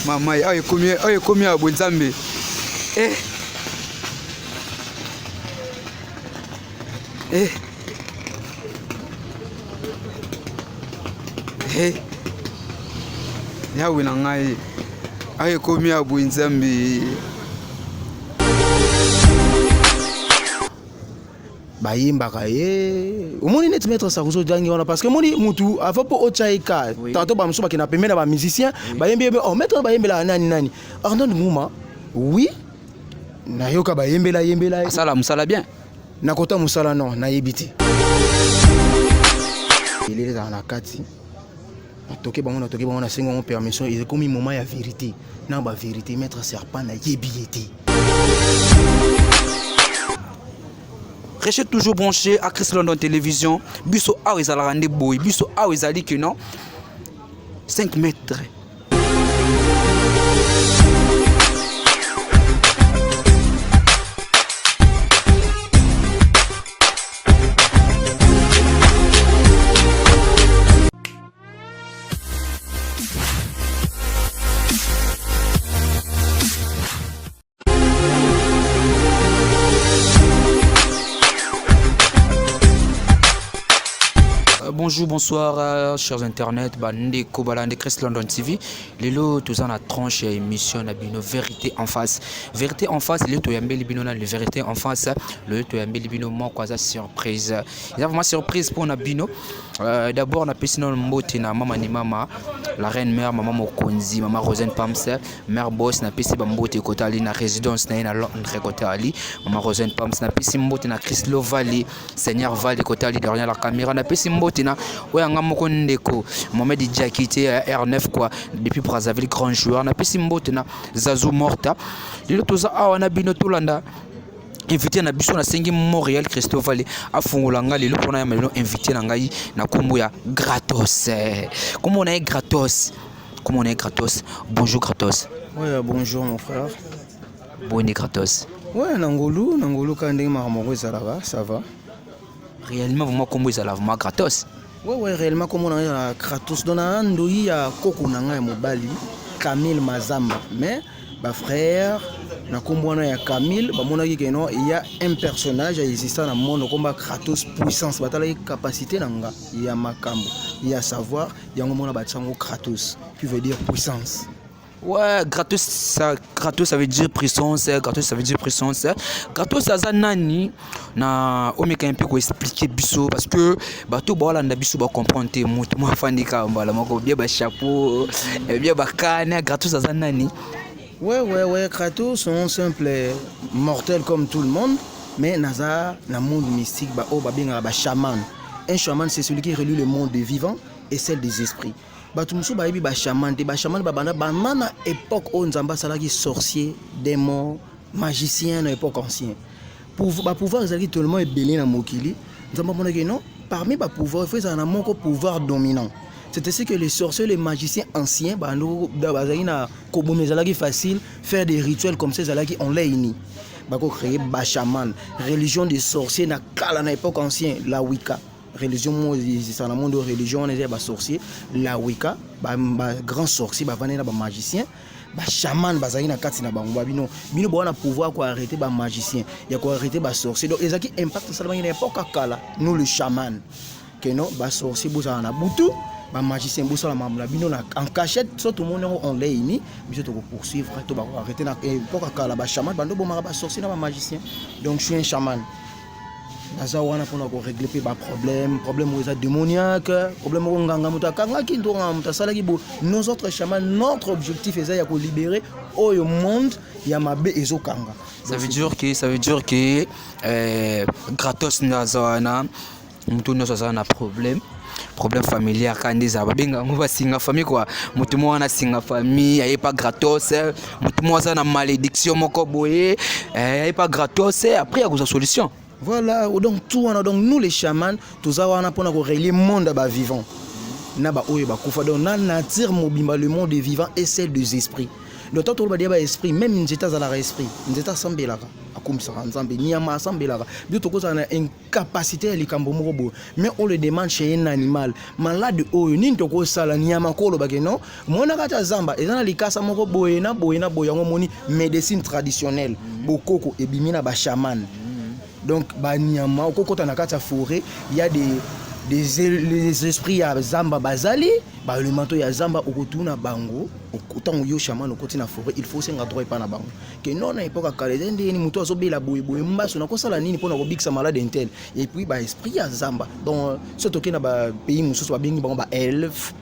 Mama, oye komi ya bonzambe. Yawe na ngai. Oye komi ya bonzambe. Bayimbaka ye omoni net mettre Sakuzo jangi wana parce que moni mutu avant po ochaika tantôt ba musuba kina pemena ba musicien bayembe oh mettre bayembela nani Arnaud Mouma oui na yoka bayembela Sala musala bien na kota musala non na yebiti il est dans la kati toke bango na sengo permission il est comme moment ya vérité na ba vérité mettre serpent na yebieti. Restez toujours branché à Chris London Télévision. Biso a ezala rande boy. Biso a ezali que non 5 mètres. Bonjour, bonsoir, chers internet, Bande Kobalande Chris London TV. Lelo, tous en a tranche émission Nabino Vérité en face. Vérité en face, le Toyambe Libino, le Vérité en face, le Toyambe Libino, moi, quoi, ça surprise. Il y a vraiment surprise pour Nabino. D'abord, on a passé dans le mot na maman ni mama, la reine mère, maman Mokonzi, maman Rosen Pams, mère boss, na passé bambote Kotali, na résidence na Londres Kotali, maman Rosen Pams, na passé mbote na Chris Lovali, Seigneur Vali Kotali derrière la caméra, na passé mbote na ouais nga moko ndeko Mohamed Diakité R9 quoi depuis Brazzaville grand joueur na pesi mbote na Zazu Morta lilo toza awa na bino tolanda invité na biso na sengi Montréal Christophe Vallée afungolanga lelo pona ya malino invité na ngai na kombo ya Gratos comment on est Gratos bonjour Gratos. Ouais bonjour mon frère. Bonne Gratos. Ouais Nangolo quand ndenge makamoko ezalaka ça va. Réellement vraiment kombo ezala vraiment Gratos. Ouais réellement comme on a Kratos dans un ndoi ya koko nanga ya mobali Camille Mazamba mais ba frère na kombona ya Camille ba mona ki keno il y a un personnage existant dans monde comme Kratos puissance batala capacité nanga il y a makambo il y a savoir yango mona ba tsango Kratos qui veut dire puissance. Ouais, Gratos ça veut dire puissance, Gratos ça veut dire puissance. Gratos ça nani na omeka un peu ko expliquer biso parce que bato ba landa biso ba comprendre te mutu mo fandika mbala moko bien ba chapeau bien ba kana Gratos ça nani. Ouais, Kratos sont simple mortel comme tout le monde mais naza na monde mystique ba o ba binga ba chaman. Un chaman c'est celui qui relie le monde des vivants et celle des esprits. Batumusu ba yebi ba chaman ba bana banana époque où nzamba salaki sorcier, démon, magicien na époque ancien. Pour ba pouvoir ezali tellement ebelé na mokili, nzamba mona que non, parmi ba pouvoir il faut un moko pouvoir dominant. C'est ainsi que les sorciers, les magiciens anciens ba no bazali na kobome zalaki facile faire des rituels comme ça zalaki on l'a ini. Ba ko créer ba chaman, religion des sorciers na kala na époque ancien, la Wicca. Religion c'est dans le monde de religion on est ba sorcier la Wicca ba grand sorcier ba vanena ba magicien ba chaman bazali na kati na bango ba bino bona pouvoir quoi arrêter ba magicien ya ko arrêter ba sorcier donc ezaki impact ça na époque kala nous le chaman que non ba sorcier boza na butu ba magicien boza la mamla bino na en cachette so tout le monde on l'a ini biso to poursuivre to ba arrêter na époque kala ba chaman bando bo ba sorcier na ba magicien donc je suis un chaman. Nazawana pour nous régler les problèmes démoniaques, problèmes nos autres chamans, notre objectif est de libérer au monde Yamabe et Zokanga. Ça veut dire que Gratos Nazawana, nous avons un problème familial quand des ababenga on va singa famille quoi mutu mo wana singa famille aye pas gratos mutu mo na malédiction moko boye aye pas gratos après il y a une solution. Voilà, donc tout donc nous les chamans, tous avons pour nous relier le monde à vivant. Na ba oye ba kufa donc na nature mobimba le monde des vivants et celle des esprits. le temps to ba esprit même nzeta za la esprit nzeta sambelaka akomisaka nzambe nyama asambelaka bio tokoza na incapacité ya likambo moko boye mais on le demande chez un animal malade oyo nini tokosala nyama kolo bake non mona kata zamba ezana likasa moko boye na yango moni médecine traditionnelle bokoko ebimi na ba chaman donc ba nyama okokota na kata forêt il y a les esprits ya zamba bazali ba elemento ya zamba okotuna bango okotango yo chaman okoti na forêt il faut senga droit pa na bango que non na époque kala ndeni muto azobela boye mbaso na kosala nini pona ko bikisa malade intel et puis ba esprit ya zamba donc surtout que na ba pays mususu ba bengi bango ba elf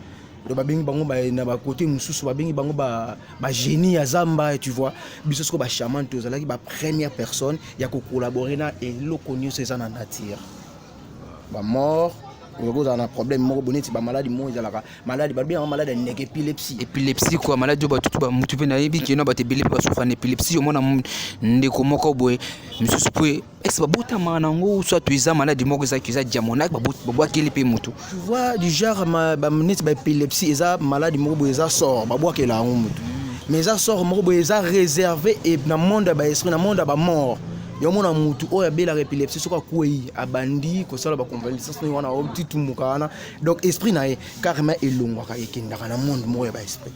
do ba bengi bango ba na ba côté mususu ba bengi bango ba génie ya zamba tu vois biso ko ba chaman to zalaki ba première personne ya ko collaborer na eloko nyonso eza na nature ba mort on a un problème moko boneti ba maladie mo ezalaka maladie ba bien malade nek épilepsie quoi maladie ba tutu ba mutu pe na yebi kino ba te believe ba souffre en épilepsie au mona ndeko moko boye misusu pe est ba bota manango soit tu eza maladie moko za kiza diamonac ba bo kili pe mutu tu vois du genre ba minute ba épilepsie eza maladie moko boye za sort ba bo kela mutu mais ça sort moko boye za réservé et na monde ba esprit na monde ba mort yomona mutu oya bela épilepsie soka kuei abandi ko sala ba convalescence ni wana o titu mukana donc esprit na carrément elongwa ka ekendaka na monde moya ba esprit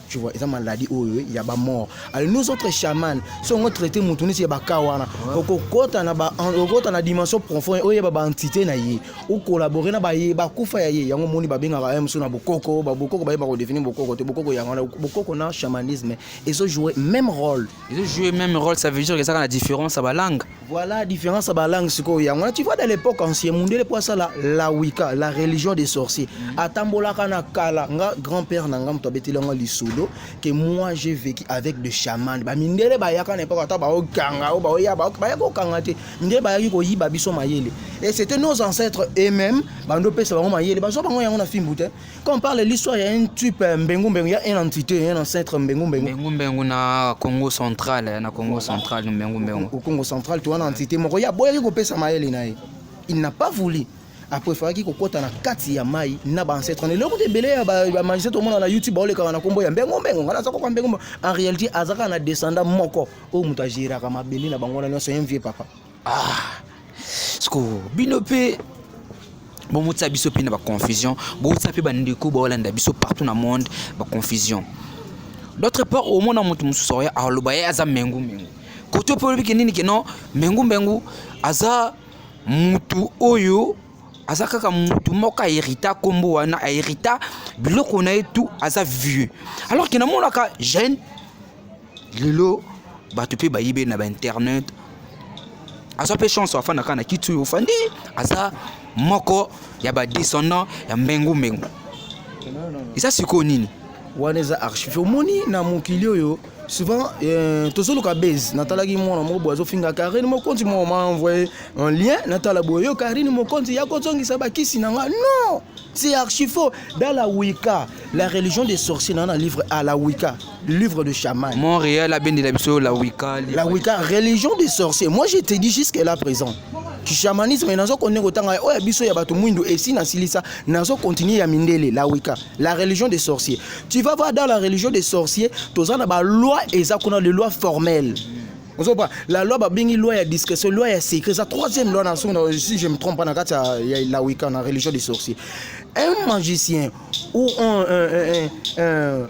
tu vois eza maladie oyo ya ba mort alors nous autres chamans sont traités mutu ni ya ba kawana okokota na ba okota na dimension profonde oyo ba entité na ye o collaborer na ba ye ba kufa ya ye yango moni ba benga ka mso na bokoko ba bokoko ba ko définir bokoko te bokoko yango bokoko na chamanisme et so jouer même rôle ça veut dire que ça a la différence à ba langue voilà différence à ba langue siko yango tu vois dans l'époque ancien monde les poisa la Wicca la religion des sorciers atambola kana kala nga grand-père na ngam to betela nga lisolo que moi j'ai vécu avec des chamans ba mindele ba yaka n'importe ata ba okanga ba oya ba yaka okanga te mindele ba yaki ko yiba biso mayele et c'était nos ancêtres eux-mêmes bando pesa ba mayele ba so ba yango na fimbute quand on parle de l'histoire il y a un type mbengu il y a une entité un ancêtre mbengu na Congo central mbengu au Congo central tu as une entité moko ya boya ko pesa mayele na il n'a pas voulu après faki ko kota na kati ya mai na ba ancêtre ne loko te belé ba magicien to mona na YouTube ba le ka na kombo ya mbengu ngala sako kwa mbengu en réalité azaka na descendant moko o mutajira ka mabeli na bango na nyonso un vieux papa sko binope bon mutsa biso pina ba confusion bo mutsa pe ba ndeko ba olanda biso partout na monde ba confusion d'autre part au monde mutu mususo ya aloba ya za mbengu koto pe biki nini ke non mbengu aza mutu oyo aza kaka mutu moka hérita kombo wana hérita biloko na etu aza vieux alors que na mona ka jeune lelo batu pe bayibe na ba internet aza pe chance afana kana kitu ofandi aza moko ya ba descendant ya mbengu isa siko nini waneza archive omoni na mokili oyo souvent tozoluka base natalaki mwana moko boyo azofinga Karine mokonzi moko m'a envoyé un lien natala boyo Karine mokonzi ya kozongisa bakisi nanga non c'est archi faux dans la Wicca la religion des sorciers dans un livre à la Wicca livre de chaman Montréal a bien de la Wicca religion des sorciers moi je te dis jusqu'à là présent ki chamanisme nazo konne kotanga oya biso ya bato mwindo esi na silisa nazo continuer ya mindele la Wicca la religion des sorciers tu vas voir dans la religion des sorciers tozana ba loi eza kuna les lois formelles la loi ba bingi loi ya discrétion loi ya secret sa troisième loi na si je me trompe pas na kati ya la Wicca na religion des sorciers un magicien ou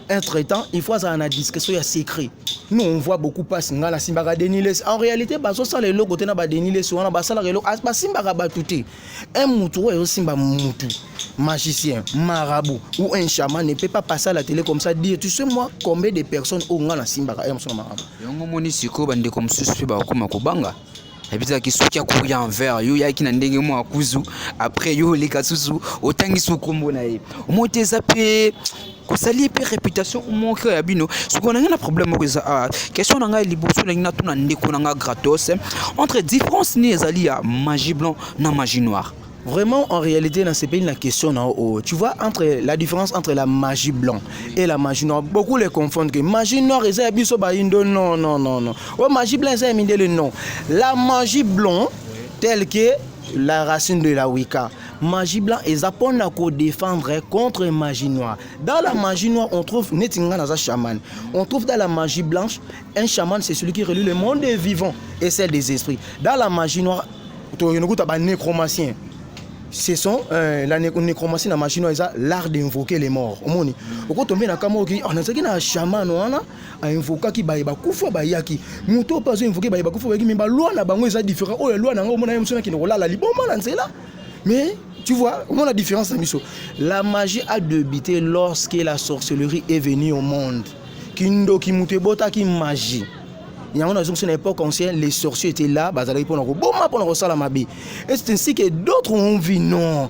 un traitant il faut ça na discrétion ya secret nous on voit beaucoup passer ngala simbaka deniles en réalité baso ça les logo tena ba deniles wana ba sala relo ba simbaka ba tuté un mutu ou simba mutu magicien marabout ou un chaman ne peut pas passer à la télé comme ça dire tu sais moi combien de personnes au ngala simbaka ya msona marabout yango moni siko bande comme suspect ba kuma kobanga ebita ki soki akuya envers yo ya kina ndenge mo akuzu après yo le kasusu otangi sukombo na ye omoteza pe ko sali pe réputation monke ya bino siko na ngana problème ko za question na ngai liboso na ngina tuna ndeko na nga gratos entre différence ni ezali ya magie blanc na magie noire. Vraiment, en réalité, dans ce pays, la question, tu vois, la différence entre la magie blanche et la magie noire, beaucoup les confondent. Que magie noire, non. Oh, magie blanche, non. La magie blanche, telle que la racine de la Wicca. Magie blanche et ça pour défendre contre magie noire. Dans la magie noire, on trouve un chaman. On trouve dans la magie blanche, un chaman c'est celui qui relie le monde des vivants et celle des esprits. Dans la magie noire, tu as un nécromancien. Ce sont la nécromancie dans la magie noire, l'art d'invoquer les morts. Au côté de la caméra, on a un chaman a invoqué qui ba kufa ba yaki. Muto pas invoqué ba kufa ba yaki, mais ba loi na bango est différent. Oh la loi na ngomona yemsona qui ne la liboma là c'est là. Mais tu vois, comment la différence est. La magie a débuté lorsque la sorcellerie est venue au monde. Kindo ki mutebota ki magie. Il y a une époque ancienne, les sorciers étaient là, et c'est ainsi que d'autres ont vu non.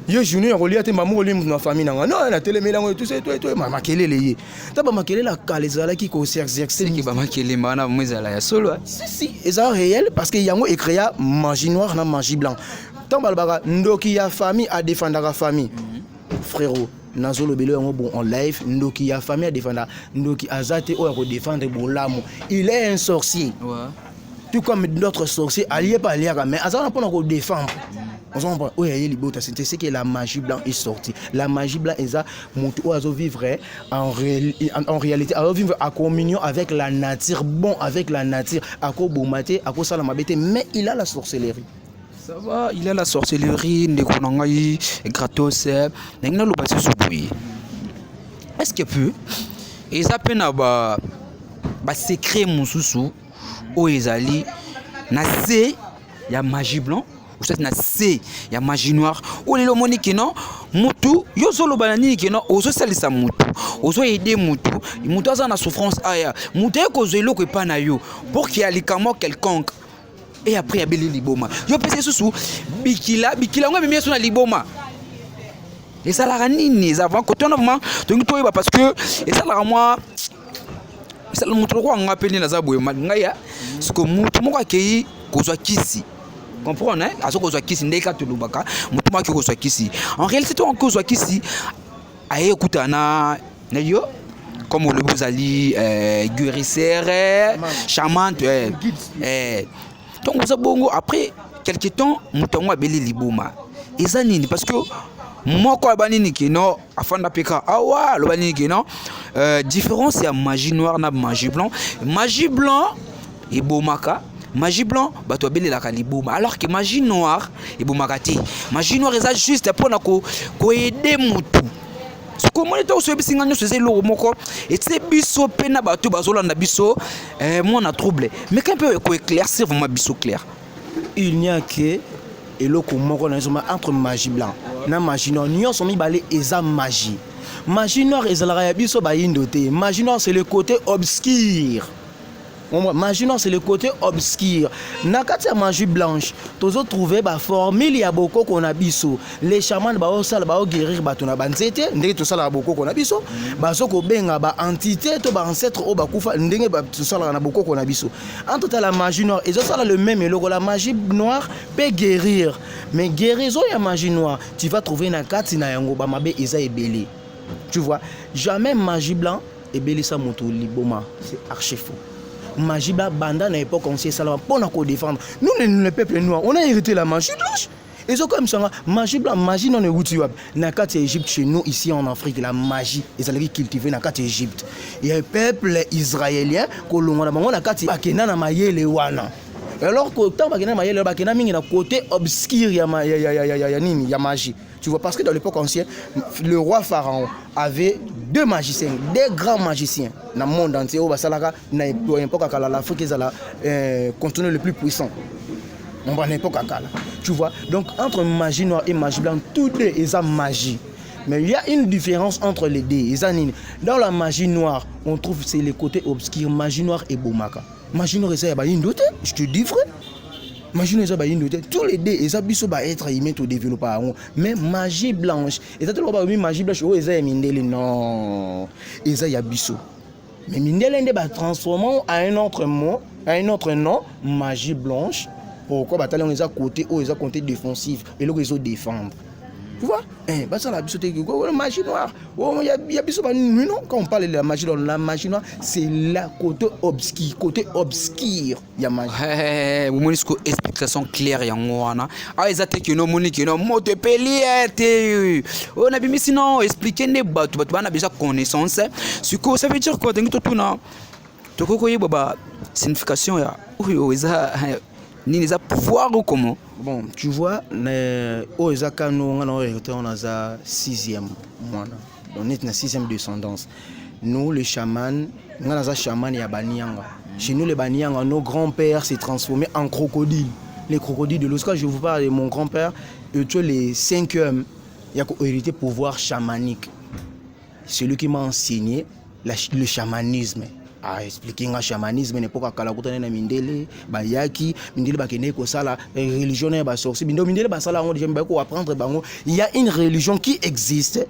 Yo junior relié te mamu olim na famille nanga non na télé melango tout ça tout mama kelele ta ba makele la kalezala ki ko exercer ki ba makele mana mwezala ya solo si et ça réel parce que yango écrit magie noire na magie blanc tant balbara ndoki ya famille à défendre la famille frérot nazolo belo yango bon en live ndoki ya famille à défendre ndoki azate o ya défendre bon l'amour il est un sorcier tout comme d'autres sorciers alliés par alliés mais azana pour nous défendre. C'est ce que la magie blanche est sortie. La magie blanche est ça, vivre en réalité, à vivre en communion avec la nature, bon avec la nature, à quoi bombater, à quoi ça la mabete, mais il a la sorcellerie. Ça va, il a la sorcellerie, nekonangai, gratos, n'engna lo basi subui. Est-ce que peut, et ça peine à ba secret mususu, o ezali, na se ya magie blanche. Vous êtes na C, il y a magie noire. Ou les lomoni qui non, mutu, yo solo banani qui non, ozo salisa mutu, ozo aider mutu, mutu a na souffrance aya, mutu ko zelo ko pa na yo, pour qu'il y ait likamo quelconque. Et après il y a beli liboma. Yo pese susu, bikila ngo mimi so na liboma. Et ça la nini, avant que ton moment, donc toi parce que et ça la moi ça le mutu ko nga peni na za boye ngaya, ce que mutu mo ka kei ko zo kisi. Comprends, hein? À ce que kisi ndeka tulubaka mutuma ki ko kisi en réalité toi ko kisi aye kutana na yo comme le bozali guérisseur chaman donc vous bongo après quelque temps mutongo abeli libuma ezanini parce que moi quoi banini ki no afanda peka awa lo banini ki no différence ya magie noire na magie blanc et bomaka. Magie blanc, bah toi belé la caliboma. Alors que magie noire, et bomakati. Magie noire, c'est juste pour nous aider mutu. Ce que moi, je suis singa nous faisait l'eau moko. Et c'est biso pena bateau bazola na biso. Moi on a troublé. Mais quand peut éclaircir vraiment biso clair. Il n'y a que et l'eau moko na entre magie blanc. Na magie noire, nous sommes mis balé eza magie. Magie noire, ezala biso ba indoté. Magie noire, c'est le côté obscur. Magie noire c'est le côté obscur. Nakati ya magie blanche, tozo trouver ba formule ya boko kona biso. Les chamans ba osala ba guérir ba tona banzete, ndenge to sala boko kona biso. Ba soko benga ba entité to ba ancêtre o ba kufa ndenge ba to sala na boko kona biso. Entre la magie noire et ça le même eloko la magie noire peut guérir. Mais guérison ya magie noire, tu vas trouver nakati na yango ba mabe eza ebele. Tu vois, jamais magie blanc ebele sa moto liboma, c'est archi faux. Magie banda na époque on s'est salama pour nous défendre. Nous le peuple noir, on a hérité la magie blanche. Et c'est comme ça, magie blanche, magie non est outil. Na carte Égypte chez nous ici en Afrique la magie, ils allaient cultiver na carte Égypte. Il y a un peuple israélien kolonga na bango na carte bakena na mayele wana. Alors que tant bakena mayele bakena mingi na côté obscur ya nini ya magie. Tu vois, parce que dans l'époque ancienne, le roi Pharaon avait deux magiciens, des grands magiciens dans le monde entier. L'Afrique est le continent le plus puissant. Tu vois, donc entre magie noire et magie blanche, tout est magie. Mais il y a une différence entre les deux. Dans la magie noire, on trouve c'est les côtés obscurs, magie noire et bomaka. Magie noire, je te dis vrai. Imaginez ça, tous les deux, ils ont être aimés au développement. Mais magie blanche, et ça, magie blanche, non, ils ont biso. Mais Mindele va transformer à un autre mot, à un autre nom, magie blanche. Pourquoi ils ont côté, ils ont côté défensif, et là, ils ont défendre. Tu vois? Bah ça la magie noire. Oh, il y a non, quand on parle de la magie noire, c'est la côté obscur. Il y a magie. Vous m'avez une explication claire ya ngwana. Ah ezate que no moni que no moto peliete. On a bien sinon expliquer ne batu bana déjà connaissance. Ce que ça veut dire quoi? Dengi tout na. Toko yeba signification ya. Oui, eza ni les pouvoir ou comment? Bon, tu vois, on a 6e mois. On est dans 6e descendance. Nous, les chamans, on a chaman et Banianga. Chez nous, les Banianga, nos grands-pères s'est transformés en crocodiles. Les crocodiles de l'eau. Quand je vous parle de mon grand-père, tu es les 5e, il y a hérité pouvoir chamanique. C'est lui qui m'a enseigné le chamanisme. A expliquer un chamanisme n'est pas kala kutana na mindele bayaki mindele bakene ko sala religion na ba sorci mindele ba sala on déjà ko apprendre bango il y a une religion qui existe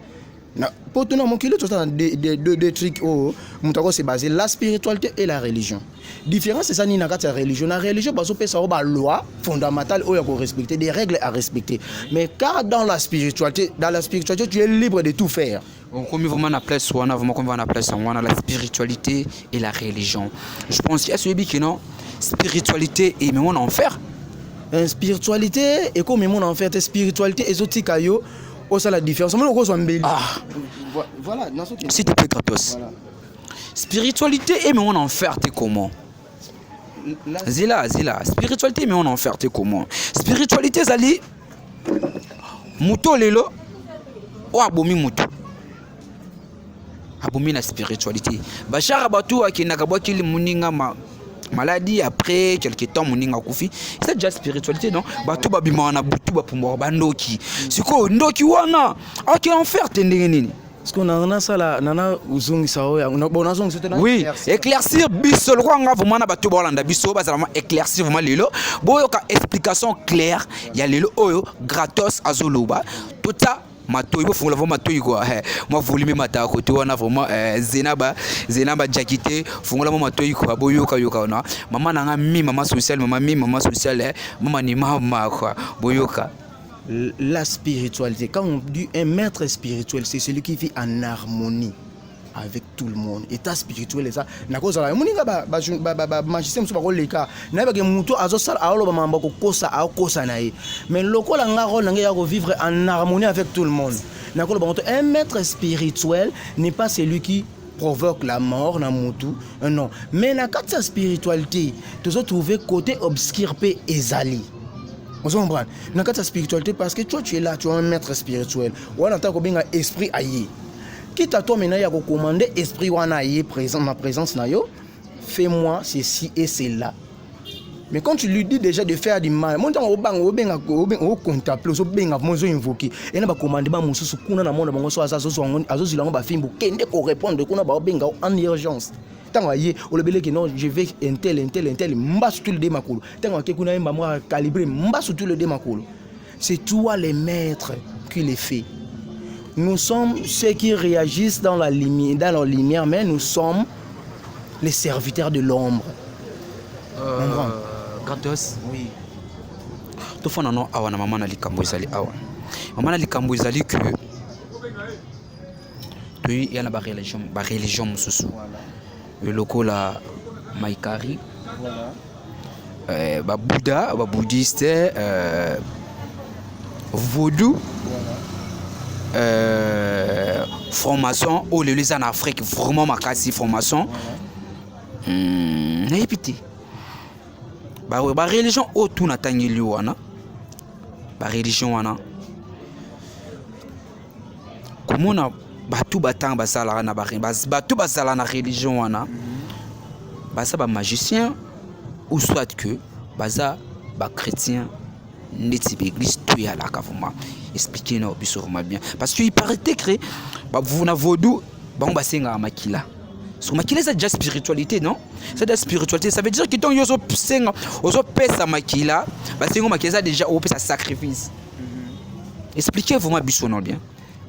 na pour tout mon kilo tout ça deux trucs oh mutako c'est basé la spiritualité et la religion différence c'est ça ni na kata religion la religion baso pesa ba loi fondamentale o ya ko respecter des règles à respecter mais car dans la spiritualité tu es libre de tout faire. Comme vraiment la place la spiritualité et la religion. Je pense qu'il y a celui qui non spiritualité et même en enfer. Spiritualité et comme même en enfer, spiritualité exotique ayo, oh ça la différence. Voilà, s'il te plaît gratos. Voilà. Spiritualité et même en enfer t'es comment? Zila, spiritualité et même en enfer t'es comment? Spiritualité zali muto lelo ou abomi muto. Abomi la spiritualité. Bachara batu akinaka bwakili muninga maladie après quelque temps muninga kufi. C'est déjà spiritualité non? Batu babima na butu bapumba bandoki. Siko ndoki wana. OK enfer tendenge nini? Parce qu'on a ça là nana uzungi sao ya bon azongi c'était là. Oui, éclaircir biso le rwanga vraiment na batu bolanda biso bazalama éclaircir vraiment lelo. Boyoka explication claire, ya lelo oyo gratos azoloba. Tout ça matoi bo fungula vraiment matoi quoi moi volume mata côté wana vraiment zenaba jakité fungula mo matoi quoi boyoka yoka na maman nanga mi maman sociale maman ni mama quoi boyoka. La spiritualité, quand on dit un maître spirituel, c'est celui qui vit en harmonie avec tout le monde. État spirituel et ça na cause la moninga ba magicien muso ba ko leka na ba ke muto azo sala alo ba mamba ko kosa a kosa na ye mais lokola ngaro na ya ko vivre en harmonie avec tout le monde na ko ba un maître spirituel n'est pas celui qui provoque la mort na mutu non mais na kata spiritualité tu dois trouver côté obscur pe ezali. On se comprend na kata spiritualité parce que toi tu es là, tu es un maître spirituel ou en tant que bien esprit aïe. Quitte à toi maintenant, il y a commander esprit wana yé présent ma présence na yo, fais-moi ceci et cela. Mais quand tu lui dis déjà de faire du mal, mon temps au contempler, au benga mozo invoquer, et na ba commander ba mususu kuna na monde bango so azo zilango ba fimbo kende ko répondre kuna ba benga en urgence. Tant ayé o lebele que non, je vais un tel mba sur le démakolo. Tant que kuna mba moi calibrer mba sur le démakolo. C'est toi les maîtres qui les fait. Nous sommes ceux qui réagissent dans la lumière, mais nous sommes les serviteurs de l'ombre. Gratos. Oui. Tout le monde a un maman qui maman likambo ezali que il y a la religion mususu. Le local la Maïkari. Voilà. Bouddha, bouddhiste, vaudou. Formation au les en Afrique vraiment ma quasi formation répété ba religion au tout na tangeli wana ba religion wana komona batu batang basala na batu basala na religion wana basa ba magicien ou soit que baza ba chrétien neti l'église tu ya la kavuma expliquer no bisoroma bien parce qu'il paraît que vous na vodou ba on basenga makila so makila c'est déjà spiritualité non c'est de la spiritualité ça veut dire que ton yoso senga ozo pesa makila basenga makila déjà au pesa sacrifice expliquez vraiment bisono bien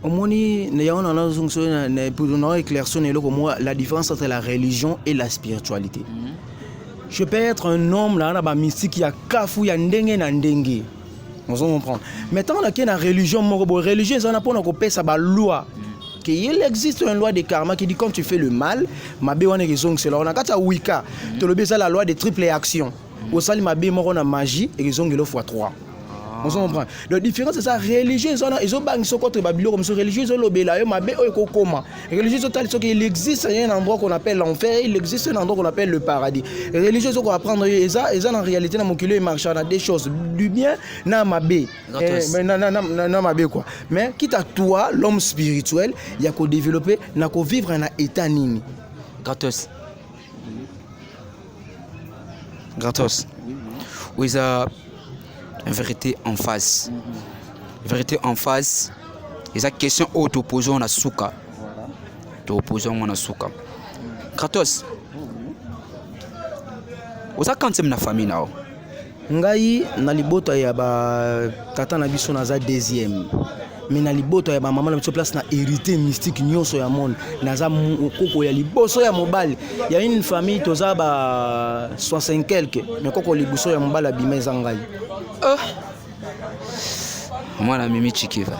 au moni ne yaona na zungso na pour nous éclaircir la différence entre la religion et la spiritualité. Je peux être un homme là na ba mystique ya kafu ya ndenge na ndenge. Vous comprenez. Maintenant, on a une religion, religion, on a pas une loi. Il existe une loi de karma qui dit quand tu fais le mal, ma bé on est raison que c'est là. On a quand ça Wicca, tu le baises la loi des triples actions. Au sali ma bé on a magie et raison que le fois 3. On comprend. La différence c'est ça religieux ils ont bang sur contre Babylone comme religieux ils ont l'obéla ma bé o comment. Religieux total c'est qu'il existe un endroit qu'on appelle l'enfer, il existe un endroit qu'on appelle le paradis. Religieux qu'on apprendre ça en réalité dans mon culture marche dans des choses du bien na ma bé. Mais na ma bé quoi. Mais quitte à toi l'homme spirituel, il y a qu'au développer, n'a qu'au vivre en état nini. Gratos. Gratos. Oui ça vérité en face. Vérité en face. Et sa question auto opposons à souka. Tu opposons à souka. Kratos. Oza quand c'est na famille nao. Ngai na libota ya ba tata na biso naza deuxième. Mais na libota ya ba maman na biso place na hérité mystique nyonso ya monde. Naza koko ya liboso ya mobali. Il y a une famille toza ba 65 quelque. Mais koko liboso ya mobali abimeza ngai. Moi la Mimi Chikeva.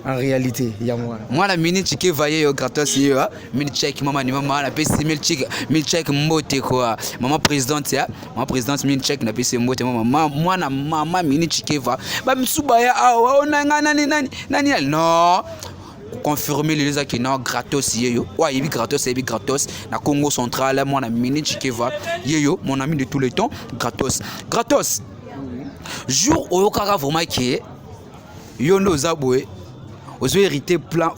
En réalité, il y a moi. Moi la Mini Chikeva yo Kratos yo mini check maman ni maman la pesi mil check mbote quoi. Maman présidente ya, maman présidente mini check na pesi mbote maman moi na maman Mini Chikeva. Ba msubaya awa ona nani non. Confirmer les gens qui non gratos yo. Ouais, il gratos na Congo central moi na Mini Chikeva. Yo mon ami de tous les temps, gratos. Jour au kaka vraiment qui yo no zaboué aux hérité plan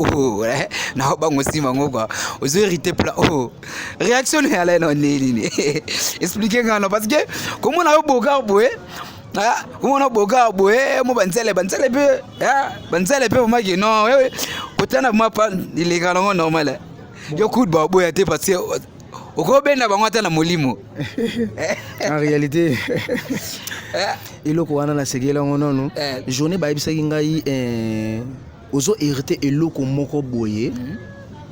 na ba ngosi mango quoi aux hérité plan réaction ya la non ni expliquer ngano parce que comment na boga boé comment na boga boé mo banzele pe vraiment qui non kotana mapa il est grand normal yo coup de boya te parce que okobenda bango ata na molimo. En réalité eloko wana na segela ngono journée ba ebisa ngai ozo hérité eloko moko boye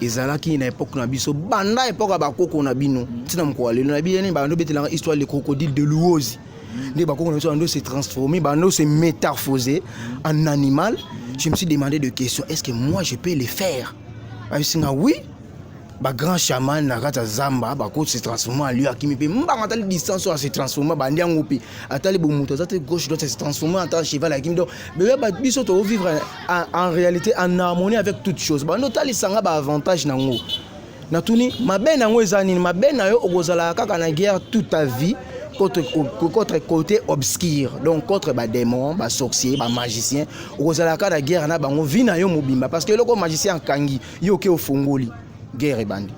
ezalaki na époque na biso banda époque ba koko na bino tina mko lelo na bieni ba ndo betela histoire le crocodile de Luozi ne ba koko na biso ndo se transformer ba ndo se métamorphoser en animal. Je me suis demandé de questions, est-ce que moi je peux les faire? Ba singa oui. Ba grand chaman na kata zamba ba ko se transformer en lieu akimi pe mbanga tali distance à se transformer ba ndiango pe atali bo moto zate gauche doit se transformer en tant cheval akimi donc bébé ba biso to vivre en réalité en harmonie avec toutes choses ba no tali sanga ba avantage nango na tuni mabe nango ezani mabe na yo okozala kaka na guerre toute ta vie contre côté obscur donc contre ba démon ba sorcier ba magicien okozala kaka na guerre na bango vi na yo mobimba parce que loko magicien kangi yo ke ofongoli guerre bandi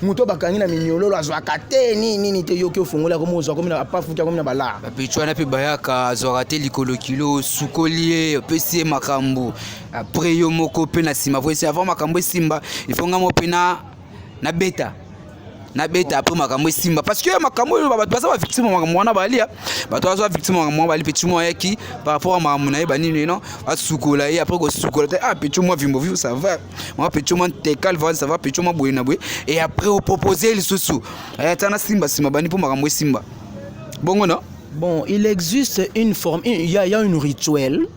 muto bakangi na minyololo azwaka te nini te yoki ofongola komo ozwa komi na pafuta komi na bala bapichwana pe bayaka azwaka te likolo kilo sukolie pesi makambo après yo moko pe na sima voici avant makambo simba il faut ngamo pe na beta après makambo simba parce que makambo ba basa ba victime makambo wana balia bato azwa victime makambo bali petit moi yaki par rapport à makambo na ba nini non asukola et après ko sukola te petit moi vimbo vivre ça va moi petit moi te calva ça va petit moi boye na boye et après au proposer le susu tana simba bani pour makambo simba bongo non bon il existe une forme il y a une rituel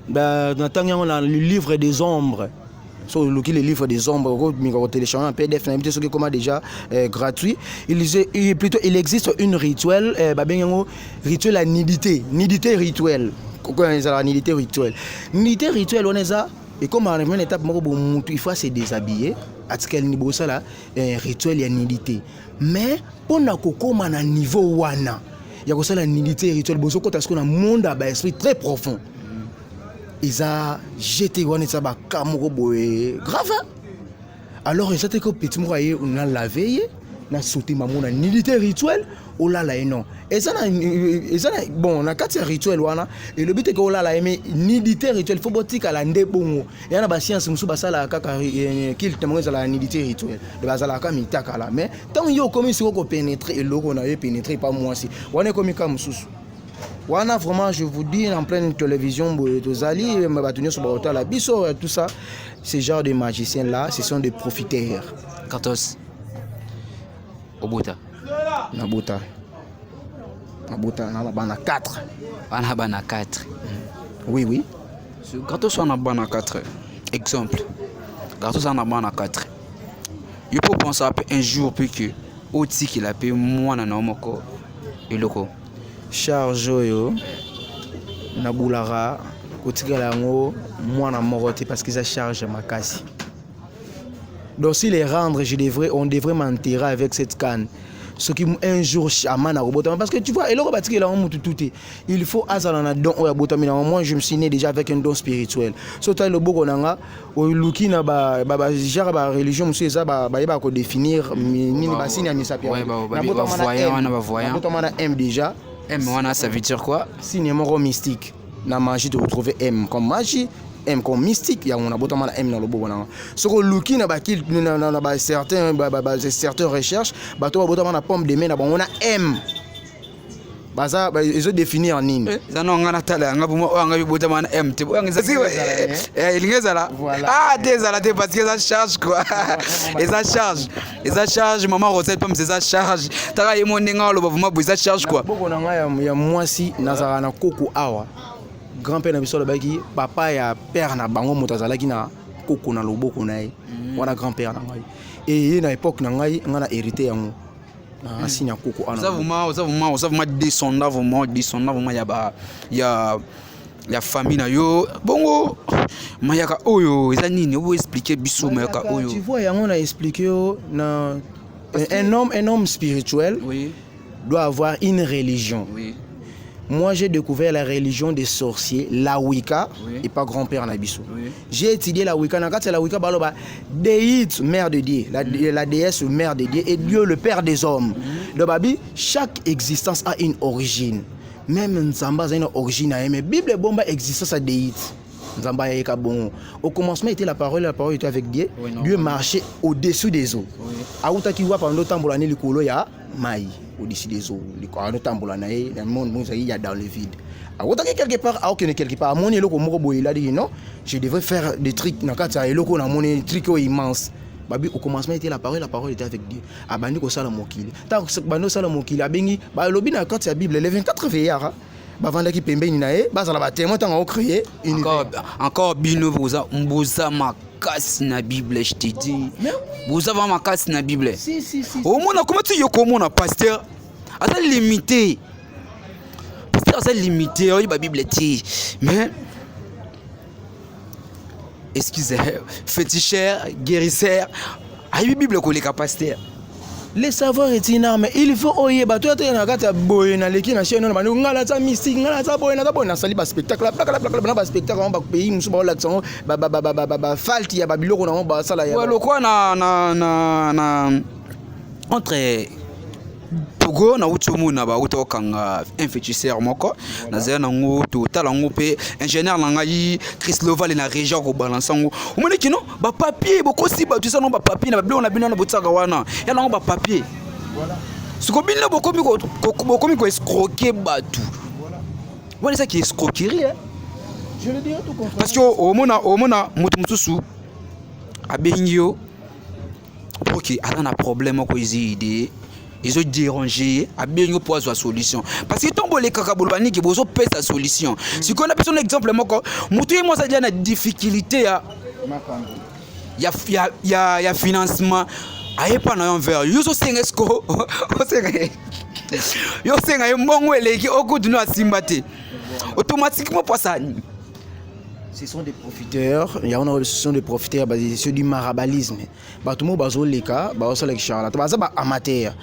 dans le livre des ombres. Sur le livre des ombres, télécharger un PDF, c'est comment déjà gratuit. Il existe une rituel, rituel à nudité rituel. La nudité rituel. Nudité rituel, on est ça. Et comme on une étape, il faut se déshabiller. À ce niveau ça là, rituel et nudité. Mais pour na kokoma na niveau wana, il y a aussi la nudité rituel. Bozo ko parce qu'on a un monde à esprit très profond. Ils ont jeté ça grave. Alors ils étaient que petit moyen on a lavé na sauté maman na nudité rituel oh là là non et ça bon on a quatre rituels wana et le but est que oh là là mais nudité rituel faut botique à la ndebongo et on a ba science musu basala kaka qu'il témoigne sur la nudité rituel de basala ka mitaka là mais tant yo comme si on pénétrer et logo on a pénétrer pas moi si on est comme comme musu. Wana vraiment je vous dis en pleine télévision tozali mabatunyo sur ba la biso tout ça ces genres de magiciens là ce sont des profiteurs. Kratos Obota Nabuta nabota na bana 4. Bana bana 4. Oui oui. Gratos wana bana 4. Exemple. Gratos wana bana 4. Il faut penser un jour puis que oti qu'il a payé moi na moko eloko. Charge oyo nabulara kotikala yango mwana moko te parce que ça charge makasi. Donc si les rendre, on devrait m'enterrer avec cette canne. Ce qui un jour chaman a robota parce que tu vois eloko batiki la mutu tout il faut azalana don oya botamina. Moi je me suis né déjà avec un don spirituel. So ta le boko nanga o luki na ba genre ba religion monsieur ça ba ba ko définir nini ba signe mi sapia. Ouais ba voyant na ba voyant. Botamana M déjà. M wana ça veut dire quoi? Signe moro mystique. Na magie de retrouver M comme magie, M comme mystique, il y a on a beau M dans le beau on a ce que Luki n'a pas qu'il n'a pas certains recherches bah toi beau na pomme de main on a M bah ça ils ont défini en ligne ça non on a tala on a beau M tu vois ça il y a là ah désolé parce que ça charge quoi et ça charge maman recette pomme c'est ça charge t'as eu mon ninga le vraiment ça charge quoi beaucoup on a moi si nazara na koko awa grand-père na biso lobaki papa ya père na bango motazalaki na koko na loboko na ye wana grand-père na ngai et na époque na ngai ngana hérité yango na sinya koko ana ça vraiment descendant vraiment ya famille na yo bongo mayaka oyo eza nini o expliquer biso mayaka oyo tu vois yango na expliquer na un homme spirituel oui doit avoir une religion. Oui. Moi, j'ai découvert la religion des sorciers, la Wicca, oui. Et pas grand-père Nabiso. Oui. J'ai étudié la Wicca. C'est la Wicca, Déite, mère de Dieu, la déesse, mère de Dieu, et Dieu, le père des hommes. De Babi, chaque existence a une origine. Même Nzamba a une origine. Mais Bible Bomba existence à déite. Nzamba Yeka bon. Au commencement était la parole était avec Dieu. Oui, Dieu marchait au-dessus des eaux. Aouta qui voit pendant temps pour l'année le colo ya maï. Au-dessus des eaux, le monde nous il y a dans le vide. Alors quelque part, quelque part, mon élo comme moi il a dit non, je devrais faire des trucs dans quatre élo qu'on a mon truc immense. Babi au commencement était la parole était avec Dieu. Abandi ko sala mokili. Tant que bando sala mokili abengi ba lobi na quatre Bible les 24 veillard. Ba vanda ki pembeni na e, ba sala ba témoin tant on créer encore bino mboza makasi na Bible je te dis. Vous avez ma casse na Bible. Si. Au moins comment tu yoko mon pasteur à limité. Pasteur à limité, oui la Bible dit. Mais excusez, féticheur, guérisseur, aïe Bible ko les pasteur. Le savoir est une arme. Il faut oyer ba toi tu na kata boy na leki na chaîne na ngala ta mystique ngala ta boy na sali ba spectacle la ba spectacle on ba pays musu ba l'action ba falti ya ba biloko na ba sala ya. Ouais quoi na entre Togo na utumu na ba utokanga un féticheur moko na zena ngo to tala ngo pe ingénieur na ngai Chris Loval na région ko balance ngo omoni kino ba papier boko si ba tu ça non ba papier na ba na bino na botaka wana ya na ngo ba papier voilà siko bino boko mi ko escroquer batu voilà ça qui est escroquerie hein je le dis tout contraire parce que omona mutu mususu abengio pour que ana problème ko idée ils ont dérangé à bien pour avoir solution parce que tombe les kakabolbani qui bozo pèse la solution si qu'on a besoin d'exemple moi mutu moi ça dit na difficulté ya financement aye pas na envers yo so sengesko yo senga mbongo eleki okudu no asimbate automatiquement pour ça. Ce sont des profiteurs, ce sont des profiteurs basés sur du marabalisme. Tout le monde bazo leka, bazo leka charlatan, bazo amateur.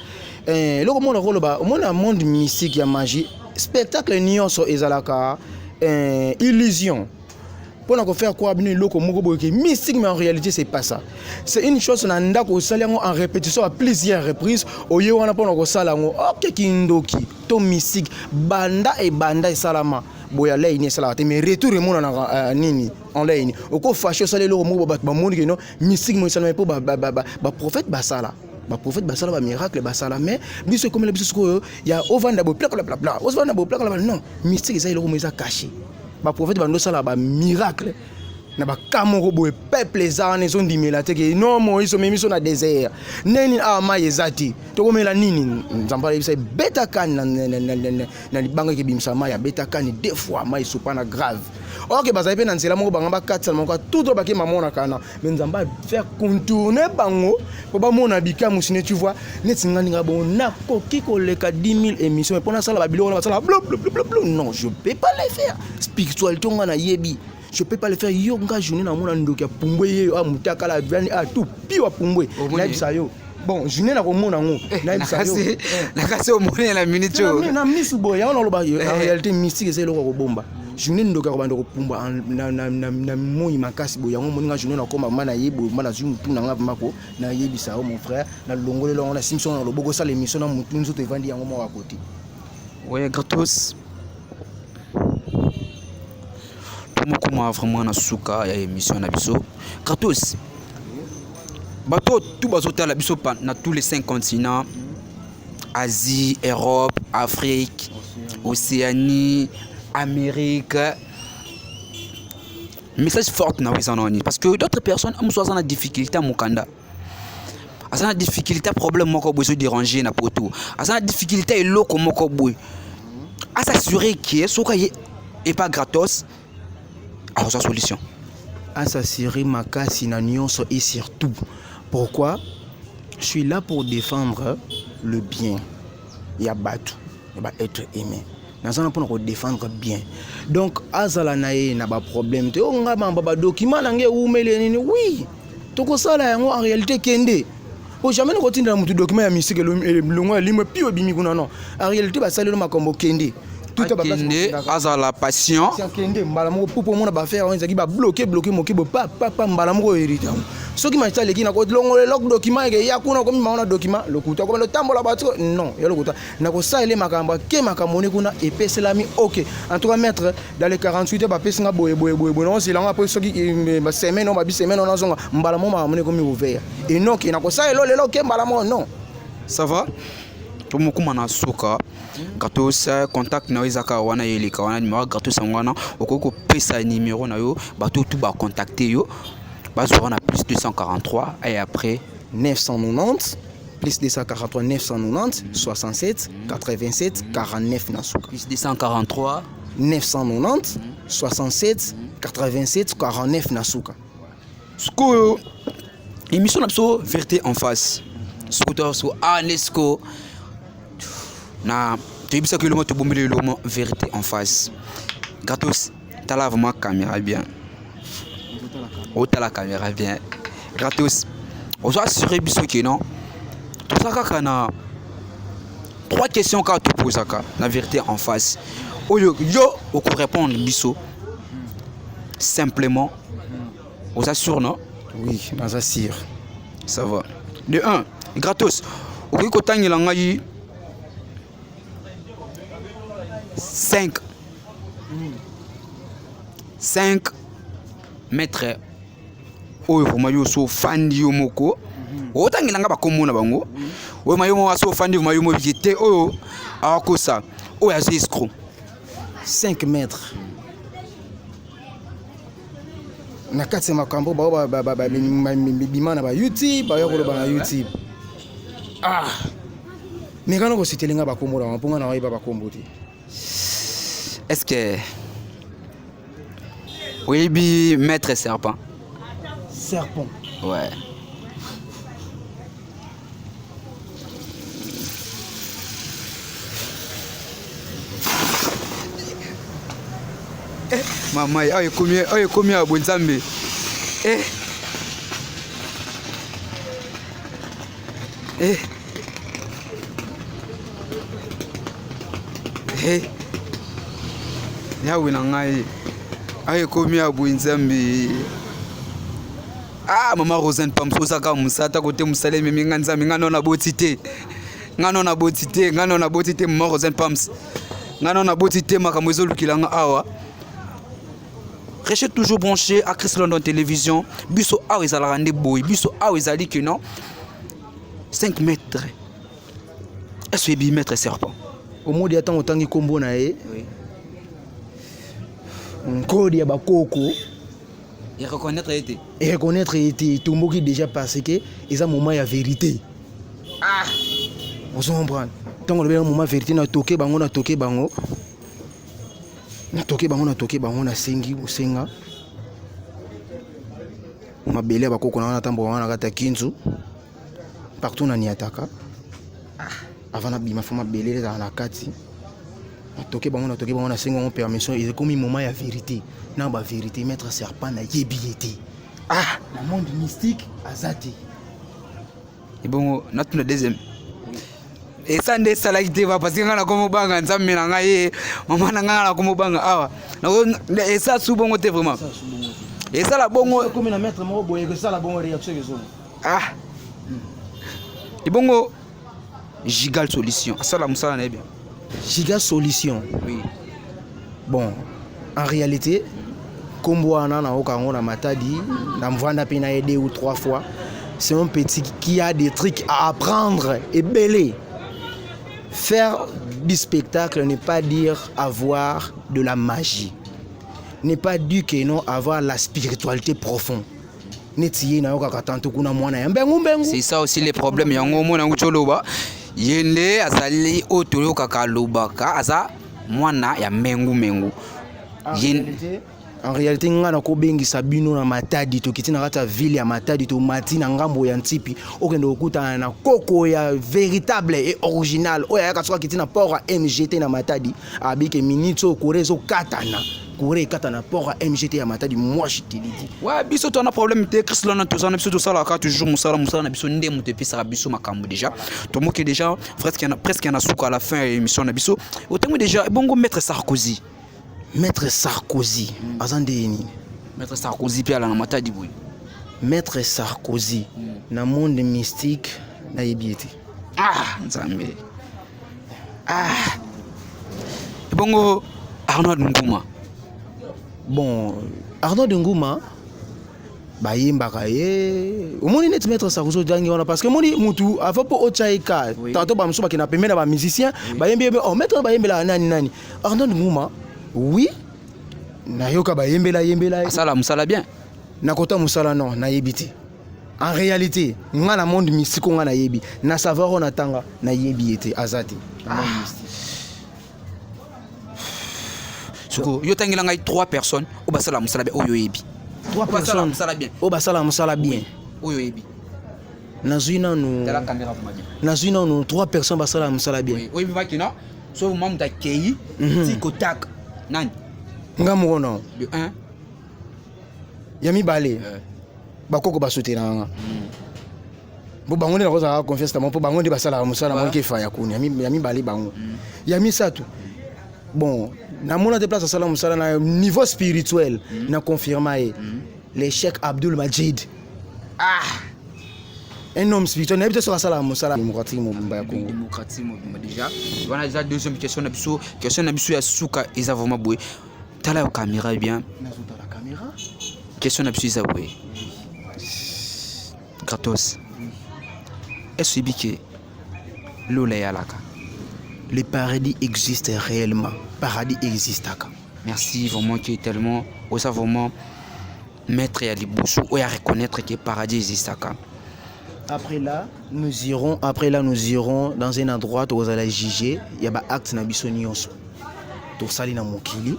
Le monde mystique, il y a magie, spectacle nion so ezalaka, illusion. Pour nous faire quoi bien loko moko mystique mais en réalité c'est pas ça. C'est une chose nanda ko salango en répétition à plusieurs reprises au yo wana pour nous salango OK kindoki to mystique banda et salama. Boya laini sala mais retour mon na nini en laini oko fâché sala lo mo ba monde que non mystique mo sala pour ba prophète ba sala ba miracle ba sala mais biso comme le biso il y a ovanda bo bla non mystique ça il mo ça caché ba prophète ba ndo sala ba miracle na bakamoko boye peuple eza na ezondimela te ke non moïse omemi so na désert neni awa mai eza te tokomela nini nzambe ayebisa ebeta kani na libanga ekebimisa mai abeta kani 2 fois mai esopa na grave oke bazali mpe na nzela moko bango bakatisana moko tout oyo bakema monaka na me nzambe afaire contourner bango po bamona bikamusi ne tu vois neti nga ndinga bongo nakoki koleka 10 000 émissions mpo nasala babiloko na basala blablabla non je peux pas le faire spiritualité nga na yebi je peux pas le faire yo nga journée na mona ndoki ya pumbwe ye amutaka la vani a tout piwa pumbwe na bisa yo bon journée na komona ngo na bisa yo nakasi omone na minute na misu boy ya on loba en réalité mystique c'est loko bomba journée ndoka ko bando kopumba na moyi makasi boy yango moninga journée na koma mana yebo mana zumu tuna nga mako na yebisa mon frère na longole longo na Simpson na loboko sa l'émission na mutu nzoto evandi yango mo akoti ouais gratos mokoma vraiment na suka ya émission na biso gratos bato tout bazotala biso na tous les 5 continents Asie, Europe, Afrique, Océanie, Amérique. Message fort na wizanoni parce que d'autres personnes ont souvent des difficultés à mukanda. Asa des difficultés problème moko bozo déranger na poto. Asa difficulté eloko moko boy. À s'assurer que soka est pas gratos. Alors sa solution. À s'assurer makasi na nyonso et surtout. Pourquoi? Je suis là pour défendre le bien. Il y a battu, il va être aimé. Nous allons pour défendre bien. Donc, azala nae na ba problème. Te on a ba document nangé ou meleni oui. Toko sala yango en réalité kende. Pour jamais nous continuer dans mon document ya musique le ngwa limo pio bimi kuna non. En réalité ba sala le makombo kende. Tout est kende azala patient. Si kende mbala moko pour mon ba faire on zaki ba bloquer moki bo pa mbala moko hérité. Ce qui m'a dit que na ko longole lok document ke ya kuna komi maona document lokuta ko le tambola batiko non ya lokuta na ko sa ele makamba ke makamoni kuna epeselami OK en tout cas maître dans les 48 heures ba pesinga boye non c'est là après ce qui ba semaine on ba bi semaine on azonga mbala mo makamoni komi ouvert et non ke na ko sa elo lelo ke mbala mo non ça va to mokuma na suka gratos contact na izaka wana yelika wana numéro gratos ngwana okoko pesa numéro na yo bato tout ba contacter yo. On a plus 243 et après 990 plus 243 990 67 87 49 nasuka plus 243 990 67 87 49 nasuka Sko émission na so vérité en face scooter so anesco na tu bisa que le mot bombele le mot vérité en face gratos tala vraiment caméra bien. La caméra bien. Gratos. On doit assurer biso que non. Tout ça kana 3 questions quand tu poses la vérité en face. Yo on peut répondre biso. Simplement. On s'assure non? Oui, on s'assure. Ça va. De 1, gratos. On ko tangela ngai 5 mètres. Oyo mayo so fandi yo moko otangela nga bakomona bango oyo mayo mo so fandi mayo mo bité oyo akosa oyo azo escroc 5 mètres na kati makambo ba bimana ba YouTube ba yokolo ba YouTube mais quand on se telinga bakomona mponga na waiba bakomboti est-ce que oui bi maître serpent serpent. Ouais. Maman, aïe combien à Bonzambe. Ya winangai. Aïe combien à Bonzambe. Ah maman Rosane Pamsosa ka musata côté musale mimi nganza ngano na botité ngano na botité maman Rosane Pams ngano na botité makambo ezolukilanga awa restez toujours branché à Chris London Télévision biso awa ezala rande boy biso awa ezali que non 5 mètres est-ce que 10 mètres serpent au modi attend otangi kombo na ye oui nkodi ya bakoko Et reconnaître été. Et reconnaître été tomboki déjà parce que c'est un moment de vérité. Ah, vous comprenez? Tant que le moment de vérité na toqué bango na toqué bango. Na toqué bango na sengi ou senga. Mabele bakoko na tambo wana kata kinzu. Partout na niataka. Avant na bima fama belé dans la kati. Na toqué bango na senga on permission il est comme un moment de vérité. Na ba vérité mettre serpent na yebiété. Ah, le monde mystique azati. Et bon, notre deuxième. Et ça ne s'allie pas parce que quand on a comme banga, on s'est mis en gaille. Maman n'a pas comme banga. Ah, et ça souvent on vraiment. Et ça la bonne. Comme un maître mot boye que ça la bonne réaction que ça. Ah. Et bon, Gigal solution. Ça la moussa n'est bien. Giga solution. Oui. Bon, en réalité, comme on a na matadi, na mvanda pena 2 ou 3 fois. C'est un petit qui a des trucs à apprendre et belé. Faire du spectacle n'est pas dire avoir de la magie. N'est pas dire que non avoir la spiritualité profonde. C'est ça aussi les problèmes. Il y a un moment où tu yende asali otolo kakaloba ka asa mwana ya mengu. En réalité, ngana ko bengi sabino na matadi to kitina kata ville ya matadi to matina ngambo ya ntipi okende okuta na koko ya véritable et original oya kasoka kitina port MGT na matadi abike minito korezo katana kore katana port MGT ya matadi moi je te dis ouais biso to na problème te Chris London to sana biso to sala ka toujours musala na biso nde muté pisa biso makambo déjà to moke déjà presque na suka à la fin émission na biso otengo déjà bongo maître Sarkozy. Maître Sarkozy, Maître Sarkozy puis ala na matadi boy. Maître Sarkozy, na monde mystique na yebiété. Ah, nzambe. Ah. Bongo Arnaud Ngouma. Bon, Arnaud Ngouma bayembaka ye. Omoni net Maître Sarkozy dangi wana parce que moni mutu avant po ochaika. Tato ba msuba kina pemena ba musicien, bayembe oh maître bayembela nani. Arnaud Ngouma oui, nayoka ba yembela. Asala musala bien. Nakota musala non, na yebiti. En réalité, nga na monde mystique nga na yebi. Na savoir on atanga na yebi été azati. Monde mystique. Suko, yo tangila ngai 3 personnes au basala musala bien oyo yebi. 3 personnes musala bien. Au basala musala bien. Oyo yebi. Nazwina no. Tala caméra pour bien. Nazwina no 3 personnes basala musala bien. Oui, oyo bakina. So mamu ta kei, tiko tak. Nani? Ngamu no. Le 1. Yami balé. Bakoko basouté na. Bo bango na koza confiance ta mo po bango ndi basala musala mo ke fa ya kuni. Yami balé bango. Yami satu. Bon, na mona te place sala musala na niveau spirituel na confirmer les Cheikh Abdul Majid. Ah. Un homme spirituel, n'habite sur la salle à Moussala démocratique Mobimba Congo. Démocratique Mobimba déjà. On a déjà deuxième question n'abiso ya suka isa vraiment boy. Tala la caméra bien. Nazuta la caméra. Question n'abiso isa boy. Gratos. Est-ce que Lola yalaka? Le paradis existe réellement. Paradis existe. Merci vraiment qui est tellement osa vraiment mettre ya libusu ou ya reconnaître que paradis existe. Après là, nous irons dans un endroit où vous allez juger. Il y a des actes qui sont tout sali na mokili.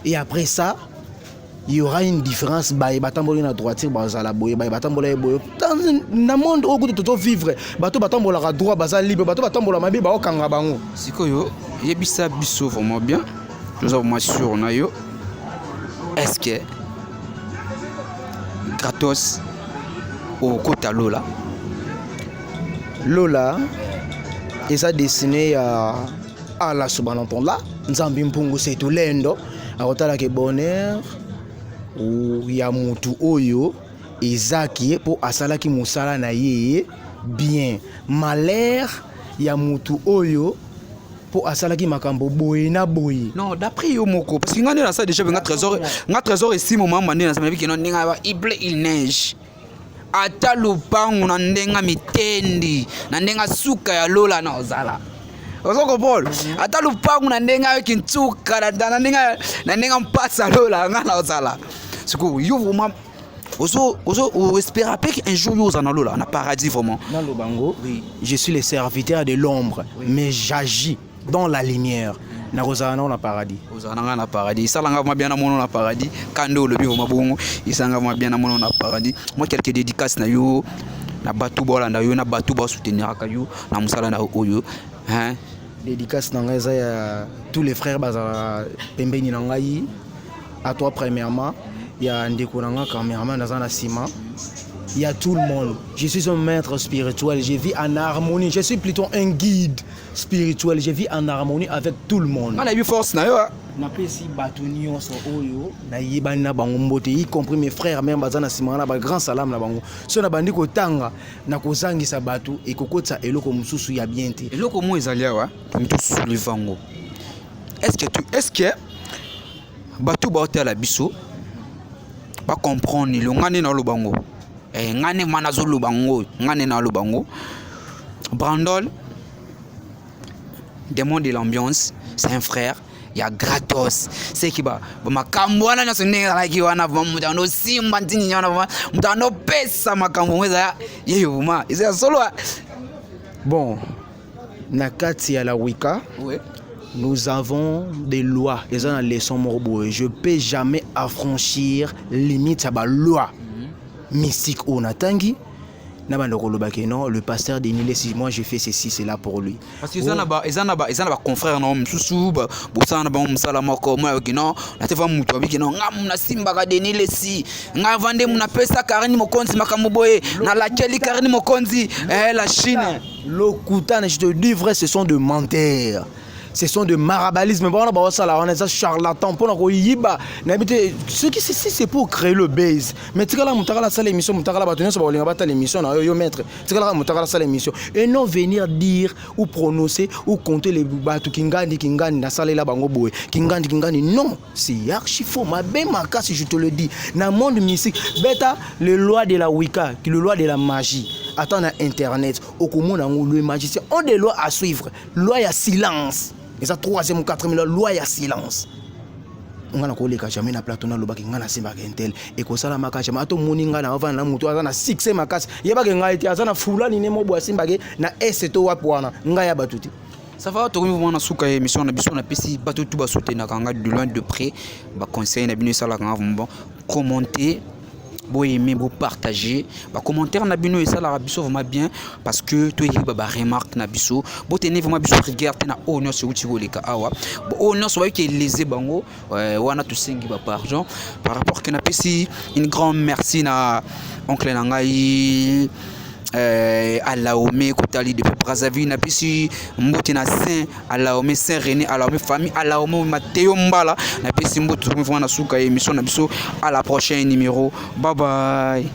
Et après ça, il y aura une différence. Il y a des droite, il y a dans le monde où tu dois vivre. Il y a des droits, il y a des libres, il y a des droits. Si il y a des biso vraiment bien. Nous avons sûr est-ce que Gratos au Kota Lola Lola, et ça destiné à la subhanallah. Nzambi mpungu c'est tout lendo. Akotala ke bonheur ou ya mutu oyo ezaki pour asala ki musala na ye bien. Malheur ya mutu oyo pour asala ki makambo boye na boye. Non, d'après yo moko parce que ngane na ça déjà nga trésor ici moment mané na ça mais que non ninga il neige. Ata lupangu na ndenga mitendi na ndenga suka ya Lola na ozala ozoko bol ata lupangu na ndenga kintuka na ndenga mpasa Lola nga na ozala siku yo vraiment Ozo espérer qu'un jour vous en allez là, na paradis vraiment. Dans le bango, oui. Je suis le serviteur de l'ombre, oui. Mais j'agis dans la lumière. Na rozana na paradis. Rozana na paradis. Ça langa moi bien na mono na paradis. Kando le bio mabongo, isanga moi bien na mono na paradis. Moi quelques dédicaces na yo, na batu bola na yo, na batu ba soutenir ka yo, na musala na oyo. Hein? Dédicace na ngai ya tous les frères bazala pembeni na ngai. À toi premièrement, il y a ndeko na nga cameraman dans un ciment. Il y a tout le monde. Je suis un maître spirituel. Je vis en harmonie. Je suis plutôt un guide spirituel. Je vis en harmonie avec tout le monde. On a eu force, na yo. Na pesi batonio so oyo na yebani na bango mbote, y compris mes frères même bazana simana na ba grand salam na bango. So na bandi ko tanga na kozangisa batu et kokotsa eloko mususu ya bien te. Eloko mo ezalia wa, to soulevango. Est-ce que batu ba hotel la biso ba comprendre ni lo ngane na lo bango. Ngane manazo lo bango, ngane na lo bango. Brandol demande de l'ambiance, c'est un frère. Il y a gratos. C'est qui va. Makambo wana na sonne la ki wana mutano simba ntini nyana mutano pesa makambo mweza yeyo ma. C'est solo. Bon, na kati ya la wika. Oui. Nous avons des lois. Les gens leçon morbo. Je peux jamais affranchir limite à ba loi. Mystique ou natangi. Non, le pasteur de Nile, si moi je fais ceci, c'est là pour lui. Parce qu'ils ont un confrère, non, Moussou, Boussana, Salamoko, moi, non, la TV Moutouabi, non, na Simba de Nile, si, n'a vendu mon apesa, Karine Mokonzi, Makamoboye, na la Kelly Karine Mokonzi, la Chine. L'Okutan, je te dis vrai, ce sont de menteurs. Ce sont de marabalisme. On est ça charlatan. Ce qui c'est pour créer le base. Mais tu as la salle émission, tu as l'émission, et non venir dire ou prononcer ou compter les bateaux Kingani, la salle là, Bangoboy, Kingani. Non, c'est archi faux. Ma belle marque, si je te le dis. Dans le monde mystique, bêta, les lois de la Wicca, les lois de la magie. Attends, on a Internet, au commun, le magicien, on a des lois à suivre. Loi à silence. Et ça, 3e ou 4e loi, il y a silence. On a un jamais na plateau na lobaki ngana simba kentel et ko sala makacha mato moninga na avant na muto azana 6e makasi yeba ke ngai azana fulani ne mo bwa simba ke na eseto wapwana ngaya batuti. Ça va, tu vois, on a souka émission, on a besoin de pesi, bateau tout bas sauter na kanga de loin de près, bah conseil na bino sala kanga bon commenter. Vous aimez, vous partagez. Les commentaires n'abîment et ça la rabisso vraiment bien parce que toi il y a remarque n'abisso. Vous tenez vraiment bisso regarder na honneur sur outil les cas awa. Honneur soit que les bango on a tout cinq par argent par rapport que n'a pas si une grande merci na oncle Nangai Alaomé Koutali depuis Brazzaville na pisi mbote na Saint Alaomé Saint René Alaomé famille Alaomé Mathéo Mbala na pisi mbote vraiment na souka émission na biso à la prochaine numéro bye bye.